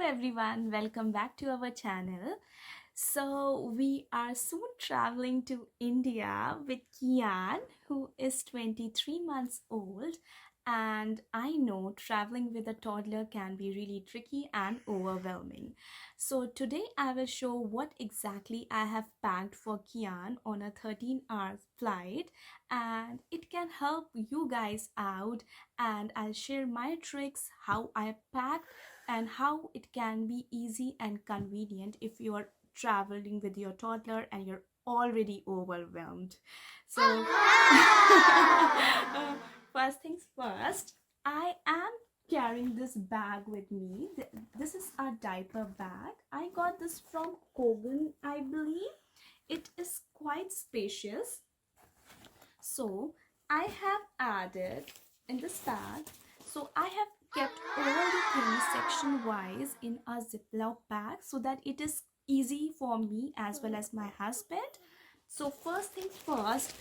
everyone, welcome back to our channel. So we are soon traveling to India with Kian, who is 23 months old. And I know traveling with a toddler can be really tricky and overwhelming. So today I will show what exactly I have packed for Kian on a 13-hour flight, and it can help you guys out. And I'll share my tricks, how I packed, and how it can be easy and convenient if you are traveling with your toddler and you're already overwhelmed. So, first things first, I am carrying this bag with me. This is a diaper bag. I got this from Kogan, I believe. It is quite spacious. So, I have added in this bag, so I have kept all the things section wise in a Ziploc bag so that it is easy for me as well as my husband. So first things first,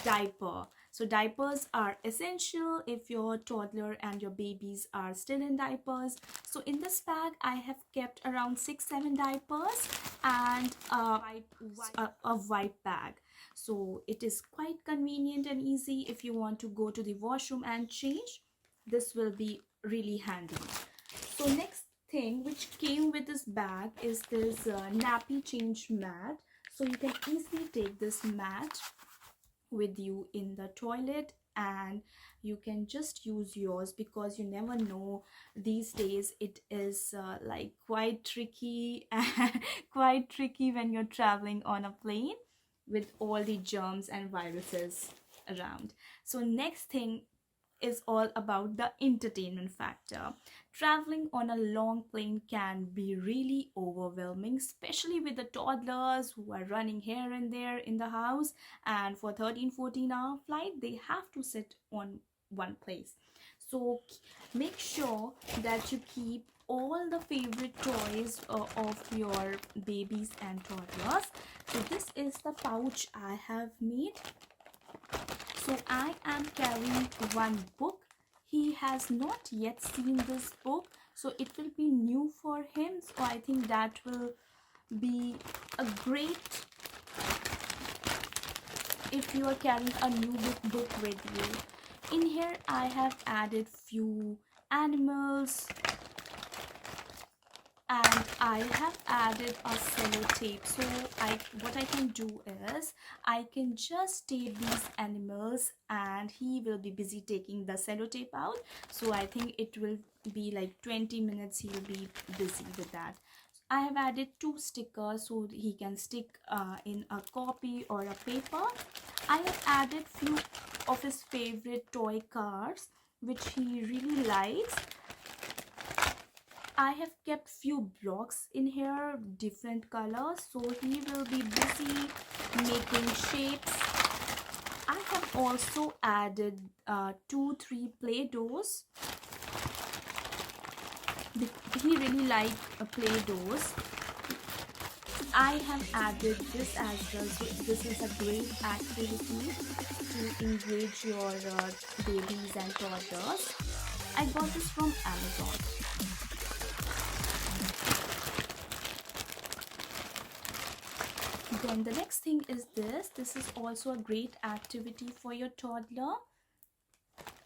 diaper. So diapers are essential if your toddler and your babies are still in diapers. So in this bag I have kept around 6-7 diapers and a white bag. So it is quite convenient and easy if you want to go to the washroom and change. This will be really handy. So next thing which came with this bag is this Nappy Change Mat. So you can easily take this mat with you in the toilet and you can just use yours, because you never know, these days it is like quite tricky when you're traveling on a plane with all the germs and viruses around. So next thing is all about the entertainment factor. Traveling on a long plane can be really overwhelming, especially with the toddlers who are running here and there in the house. And for 13-14 hour flight, they have to sit on one place. So make sure that you keep all the favorite toys of your babies and toddlers. So this is the pouch I have made. So I am carrying one book. He has not yet seen this book, so it will be new for him. So I think that will be a great if you are carrying a new book with you. In here I have added few animals, and I have added a sellotape. So what I can do is I can just tape these animals and he will be busy taking the sellotape out. So I think it will be like 20 minutes he'll be busy with that. I have added 2 stickers so he can stick in a copy or a paper. I have added few of his favorite toy cars which he really likes. I have kept few blocks in here, different colors, so he will be busy making shapes. I have also added 2-3 play-dohs. He really likes play-dohs. I have added this as well, so this is a great activity to engage your babies and toddlers. I got this from Amazon. Then the next thing is this is also a great activity for your toddler,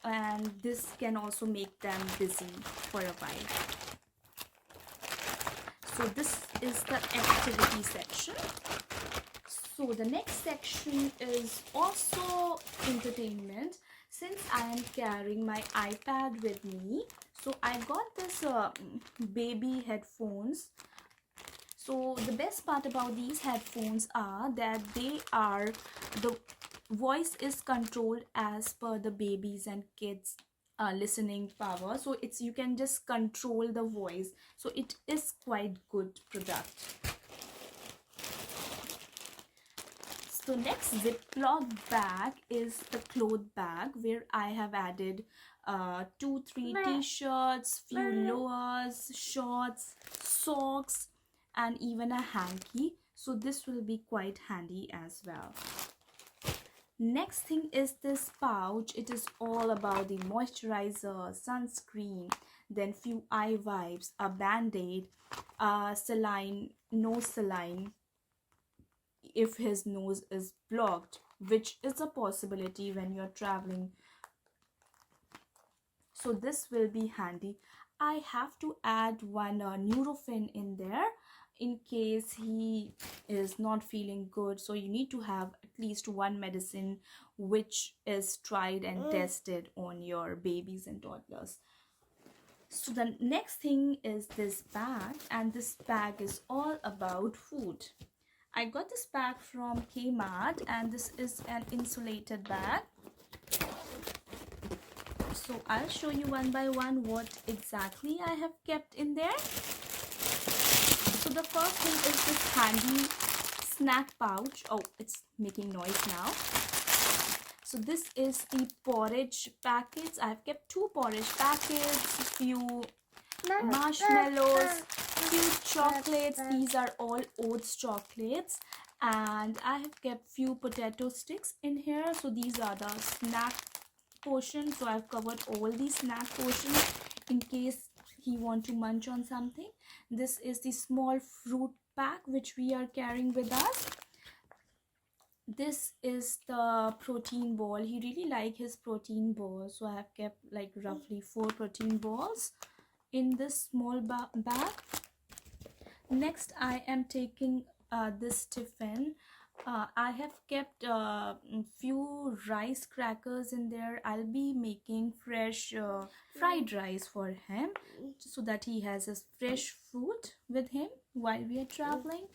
and this can also make them busy for a while. So this is the activity section. So the next section is also entertainment. Since I am carrying my iPad with me, so I got this baby headphones. So the best part about these headphones are that the voice is controlled as per the babies and kids listening power. So you can just control the voice. So it is quite good product. So next Ziploc bag is the cloth bag, where I have added 2-3 t-shirts, few lowers, shorts, socks, and even a hanky. So this will be quite handy as well. Next thing is this pouch. It is all about the moisturizer, sunscreen, then few eye wipes, a band-aid, saline, nose saline if his nose is blocked, which is a possibility when you're traveling. So this will be handy. I have to add one Nurofen in there in case he is not feeling good. So you need to have at least one medicine which is tried and tested on your babies and toddlers. So the next thing is this bag, and this bag is all about food. I got this bag from Kmart, and this is an insulated bag. So I'll show you one by one what exactly I have kept in there. So the first thing is this handy snack pouch. Oh, it's making noise now. So this is the porridge packets. I've kept 2 porridge packets, few marshmallows, few chocolates. These are all oats chocolates, and I have kept few potato sticks in here. So these are the snack portion. So I've covered all these snack portions in case he want to munch on something. This is the small fruit pack which we are carrying with us. This is the protein ball. He really like his protein balls, so I have kept like roughly 4 protein balls in this small bag. Next I am taking this tiffin. I have kept few rice crackers in there. I'll be making fresh fried rice for him so that he has his fresh food with him while we are traveling.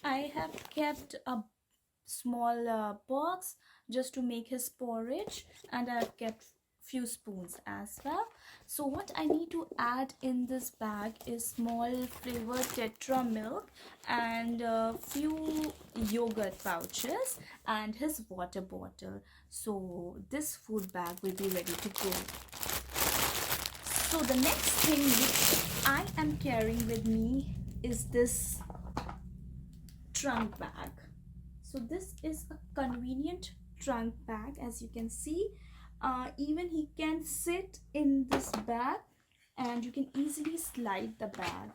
I have kept a small box just to make his porridge, and I've kept few spoons as well. So what I need to add in this bag is small flavored tetra milk and few yogurt pouches and his water bottle. So this food bag will be ready to go. So the next thing which I am carrying with me is this trunk bag. So this is a convenient trunk bag, as you can see. Even he can sit in this bag and you can easily slide the bag.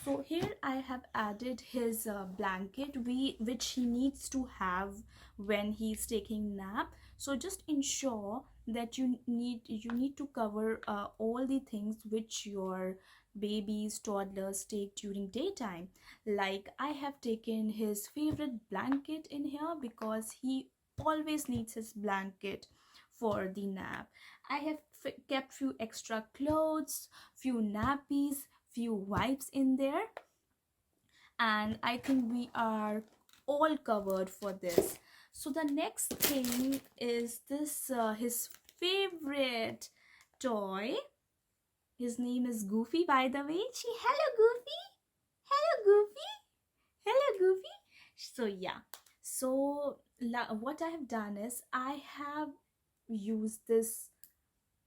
So here I have added his blanket which he needs to have when he's taking nap. So just ensure that you need to cover all the things which your babies, toddlers take during daytime. Like I have taken his favorite blanket in here because he always needs his blanket for the nap. I have kept few extra clothes, few nappies, few wipes in there, and I think we are all covered for this. So the next thing is this his favorite toy. His name is Goofy, by the way. Hello Goofy, hello Goofy, hello Goofy. So yeah, so what I have done is I have used this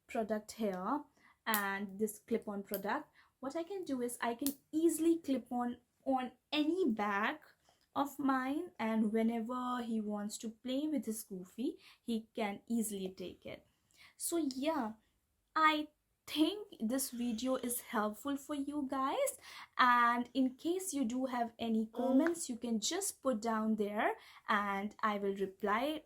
product here and this clip-on product. What I can do is I can easily clip on any bag of mine, and whenever he wants to play with his Goofy, he can easily take it. So yeah, I think this video is helpful for you guys, and in case you do have any comments, you can just put down there and I will reply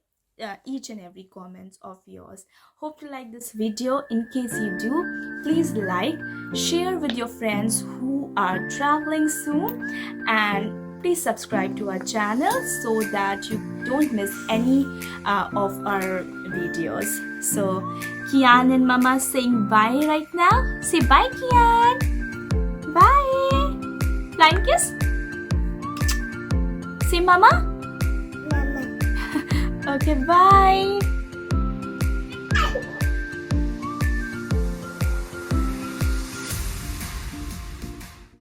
each and every comments of yours. Hope you like this video. In case you do, please like, share with your friends who are traveling soon, and please subscribe to our channel so that you don't miss any of our videos. So Kian and Mama saying bye right now. Say bye, Kian. Bye. Flying kiss. Say Mama. Mama. Okay, bye.